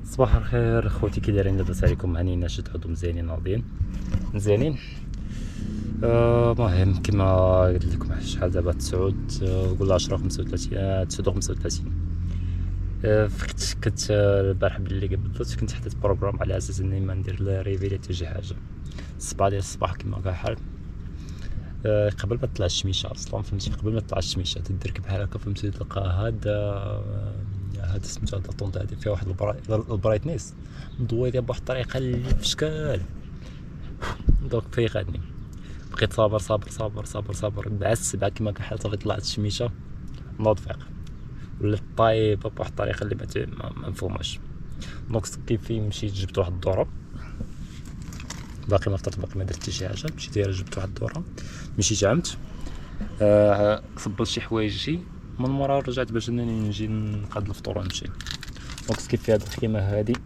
صباح الخير خوتي، كي دايرين؟ لاباس عليكم؟ هانيين شد حظو مزيانين راضيين مزيانين. مهم كما قلت لكم شحال دابا 9 ولا 10 35 9 35. فكنت البارح باللي قبلت كنت حطيت بروغرام على اساس اني ما ندير ريفيلي حتى شي حاجه 7 ديال الصباح كما كاع حال. قبل ما تطلع الشميشه اصلا فهمتي، قبل ما تطلع الشميشه تدرك بحال هكا فهمتي، تلقى هاد سميتو هاد الطونط هادي فيها واحد البرايتنيس مضويه بواحد الطريقه اللي في شكال. دوك فيقاتني، بقيت صابر صابر صابر صابر صابر مع السبعة كما كان حال صافي طلعت الشميشه نوض فيق ولا طايبه بواحد الطريقه اللي ما مفهوماش. دونك كيف مشيت جبت واحد الدوره، باقي ما فطرت باقي ما درت حتى شي حاجه، مشيت غير جبت واحد الدوره مشيت عمت صبلت شي حوايجي من مورا رجعت باش انني نجي نقاد الفطور ونمشي. دونك كيف في هاد الخيمه هادي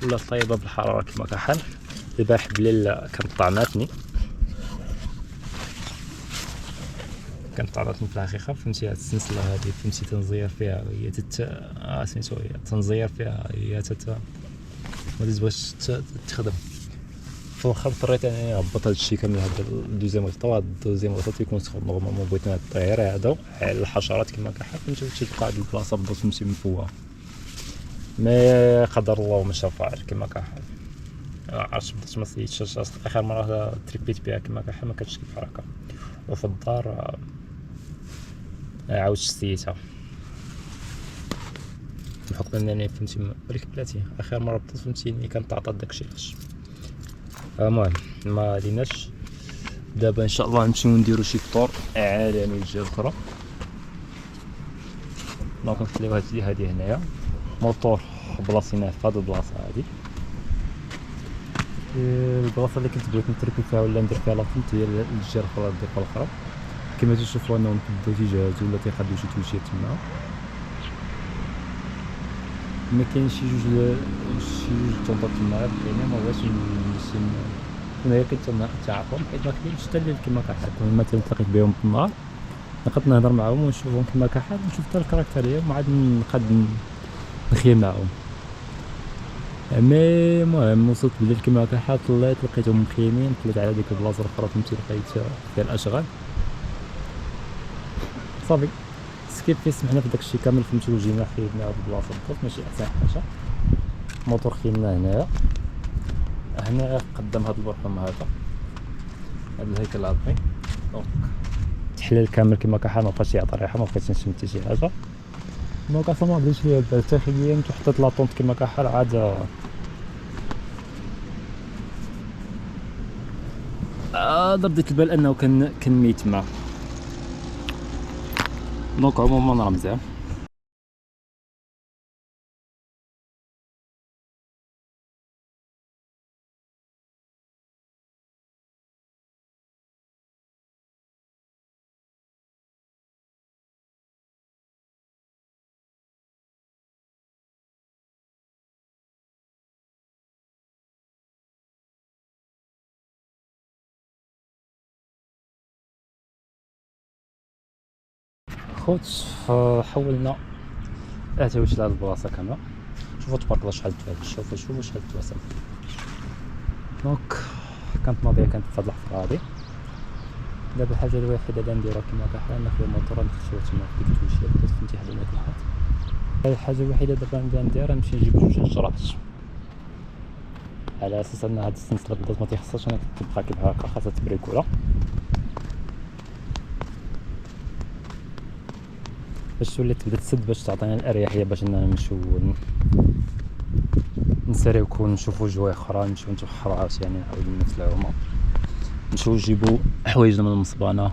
ولا طايبه بالحراره كما كان حال. البارح بليل كانت طعماتني في الحقيقه فهمتي. هاد السلسله هادي فهمتي تنزير فيها هي سميتو هي تنزير فيها هي ما تبغيش تخدم. في الاخر اضطريت انني نهبط هادشي كامل. هاد الدوزيام غلطه، هاد الدوزيام غلطه تيكون سخون نورمالمون بغيت نطير هذا على الحشرات كما كان حال فهمتي، تلقى هاد البلاصه بدات تمشي مفوها. مي قدر الله وما شاء فعل كما كان حال. عرفت بدات ما سيتش اخر مره تريبيت بها كما كان حال ما كانتش كيف هكا، وفي الدار عاودت شتيتها بحكم انني فهمتي. ولكن بلاتي اخر مره بدات فهمتيني كانت تعطى داكشي علاش. المهم ما ليناش دابا ان شاء الله نمشيو نديرو شي فطور عالمي الجهه الاخرى. دونك نخليو هادي هنايا موطور بلاصيناه في هاد البلاصه هادي. البلاصه اللي كنت بغيت نتركو فيها ولا ندير فيها لاطونت هي الجهه الاخرى الضيقه الاخرى. كما تشوفوا انهم بداو تيجهزوا ولا تيخدموا شي توجيهات تما. ما كاين شي جوج طونطات تما كاينين ما بغيتش هنايا كنتعرفهم حيت ما كاينش حتى الليل كما كان حال. مثلا تلاقيت بهم في النهار نقدر نهضر معاهم ونشوفهم كما كان حال، نشوف حتى الكاركتر ديالهم وعاد نقد نخيم معاهم. مي المهم وصلت بالليل كما كان حال، طلعت لقيتهم مخيمين، طلعت على ديك البلاصه الاخرى فهمتي لقيت فيها الاشغال صافي. سكيب في سمحنا في داكشي كامل فهمتي، وجينا خيمنا هاد البلاصه بالضبط ماشي احسن حاجه. موطور خيمنا هنا قدام هاد البرحوم هذا هاد الهيكل العظمي. دونك تحليل كامل كما كان حال، مبقاش يعطي ريحه، مبقيتش نشم حتى شي حاجه. دونك اصلا ما بديتش فيها البال داخليا، حطيت لاطونط كما كان حال عاد رديت البال انه كان ميت تما. دونك عموما راه مزيان. خوت حولنا اعتمدت على البلاصه كامله. شوفوا تبارك الله شحال توالت، شوفوا شحال تواسل. دونك كانت ناضيه كانت في هاد الحفره هادي. دابا الحاجه الوحيده اللي نديرها كما كان حال ناخذ الموطور نخشيو تما في ديك التوشيه بدات فهمتي حدا ما كيحط. الحاجه الوحيده دابا نبدا نديرها نمشي نجيب جوج حجرات على اساس ان هاد السلسله بدات ما تيخصهاش انا كتبقى كيف هكا خاصها تبريكولا باش تولي تبدا تسد باش تعطينا الاريحيه باش اننا نمشيو نسريوكو نشوفو جوايع اخرى نمشيو نتوخرو عاوتاني نعاودو نفس العومه نمشيو نجيبو حوايجنا من المصبانه.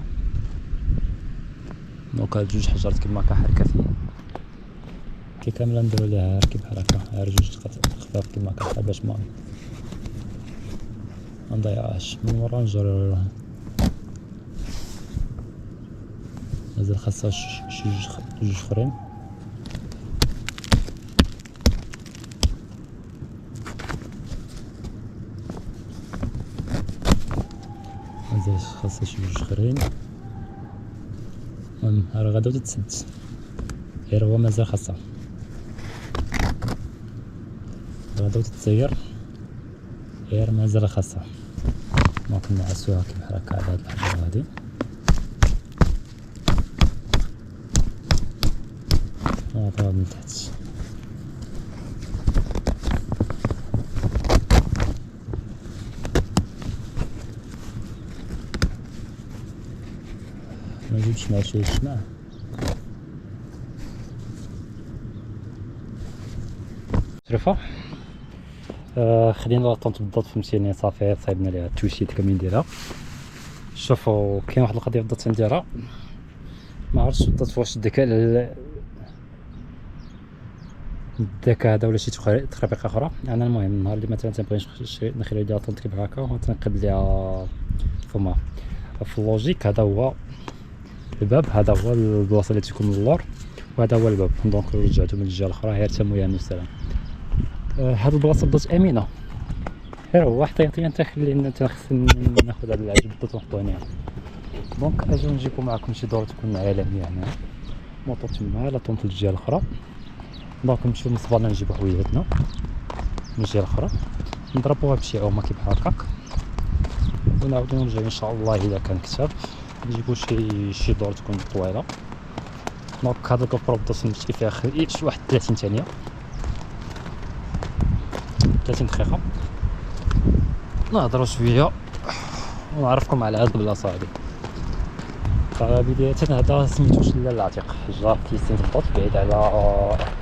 دونك هاد جوج حجرات كما كان حال كافيين كي كامله نديرو ليها كي بحال هكا غير جوج خفاف كما كان حال باش ما نضيعهاش. من ورا نجرو مازال خاصها شي جوج اخرين. مازال خاصها شي جوج اخرين. راه غادا تتسد غير هو مازال خاصها. غادي تتسير غير مازال خاصها، دونك نعسوها كيف هكا على هاد الحجر هادي. هذا من تحت ما جبتش مع شي الشمع. شرفة خلينا لاطونط بالضبط فهمتيني، صافي صايبنا ليها التويشيت كاملين نديرها. شوفوا كاين واحد القضيه بالضبط نديرها، ما عرفتش بالضبط واش الذكاء هذا ولا شي تخربيقه اخرى. انا المهم النهار اللي مثلا تنبغي نخلي ليها طونط كيف هكا وتنقد ليها فما في اللوجيك، هذا هو الباب، هذا هو البلاصه اللي تيكون من اللور، وهذا هو الباب. دونك رجعتو من الجهه الاخرى هي تمويا السلام. هاد البلاصه بالضبط امنه، غير هو احتياطيا تخلينا خصنا ناخذ هاد العجب بالضبط ونحطو هنا. دونك اجيو نجيبو معكم شي دوره تكون عالميه هنا، موطور تما لا طونط الجهه الاخرى. دونك نمشيو للصبانه نجيبو حويجاتنا من الجهه الاخرى، نضربوها بشي عومه كيف هكاك، ونعاودو نرجعو ان شاء الله اذا كان كتاب نجيبو شي دور تكون طويله. دونك هاد الكوبرو بالضبط نمشي فيها شي واحد 30 ثانيه 30 دقيقه، نهضروا شويه ونعرفكم على هاد البلاصه هادي. فبداية هذا سميتو شلال العتيق، جار كيسين بالضبط بعيد على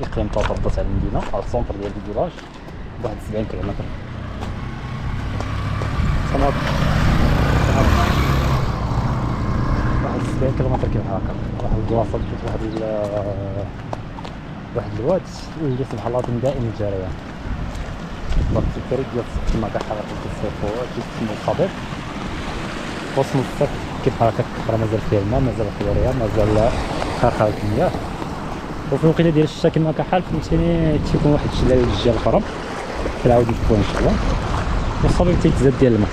اقليم طاطا بالضبط على المدينه، على السونتر ديال الفيلاج بواحد 70 كيلومتر. واحد 70 كيلومتر كيف هكا. واحد البلاصه فيها واحد الواد اللي سبحان الله دائم الجريان. دونك في الطريق ديال الصيف كما كنحرك كيسمو الصديق، وسط الصيف كيف هكاك راه مازال فيها الماء، مازال فيها الرياض، مازال خارخة المياه. وفي الوقيته ديال الشتا كما كحال فهمتيني تيكون واحد الشلال الجهه الاخرى كنعاود نشوفوها ان شاء الله، والصبي تيتزاد ديال الماء.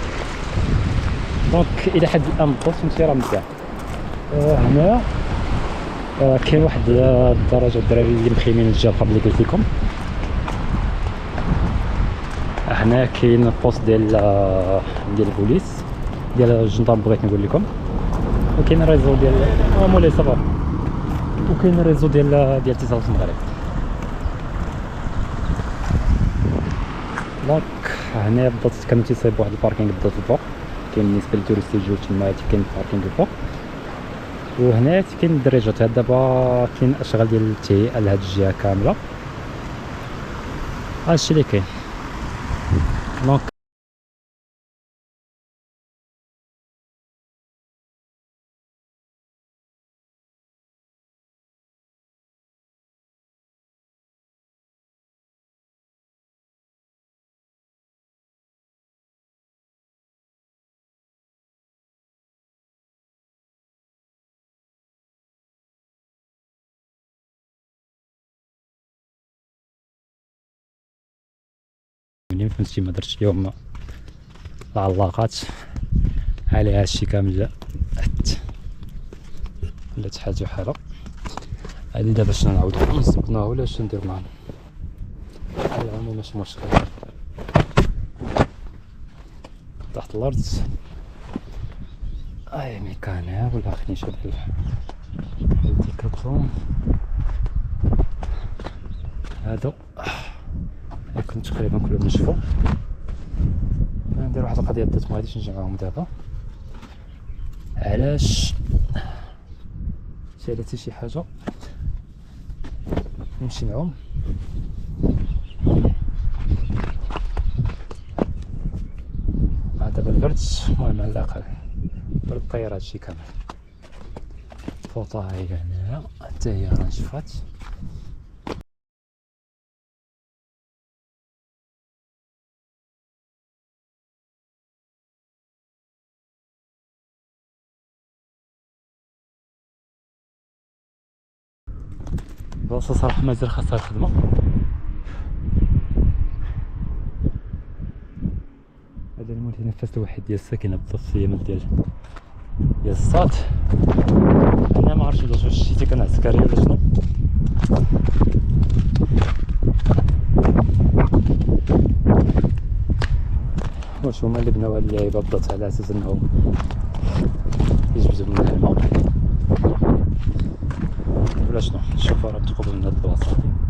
دونك الى حد الان بالضبط فهمتي راه مزيان. هنا كاين واحد الدرجه الدراري اللي مخيمين الجهه الاخرى اللي قلت لكم. هنا كاين البوست ديال البوليس ديال الجندار بغيت نقول لكم، وكاين الريزو ديال مولاي صبر، وكاين الريزو ديال اتصالات المغرب. دونك هنا بالضبط كانوا تيصايبوا واحد الباركينغ بالضبط الفوق، كاين بالنسبه للتوريست يجيو تما كاين باركينغ الفوق، وهنا كاين الدريجات. دابا كاين اشغال ديال التهيئه لهاد الجهه كامله، هادشي اللي كاين. دونك ملي فهمتي ما درتش اليوم العلاقات عليها هادشي كامل ولات حاجه حاله هادي. دابا شنو نعاودو نصبناها ولا شنو ندير معاها؟ على العموم ماشي مشكل، تحت الارض اي ميكانيا ولا خلينا نشوف الديكاتلون هادو كنت تقريبا كلهم نشفو. ندير واحد القضيه دات ما غاديش نجمعهم دابا، علاش سالت شي حاجه نمشي نعوم. دابا البرد المهم على الاقل برد طير هادشي كامل. الفوطه هي هنايا حتى هي راه نشفات. البلاصه صراحه مازال خاصها الخدمه. هذا المتنفس الوحيد ديال الساكنه بالضبط في اليمين ديال الصاد. انا ما عرفتش واش شتي كان عسكري ولا شنو. هما اللي بناو هاد اللعيبة بالضبط على اساس انه يجبدو منها الماء ولا شنو. شوفو راه تقرب من هاد البلاصة هادي.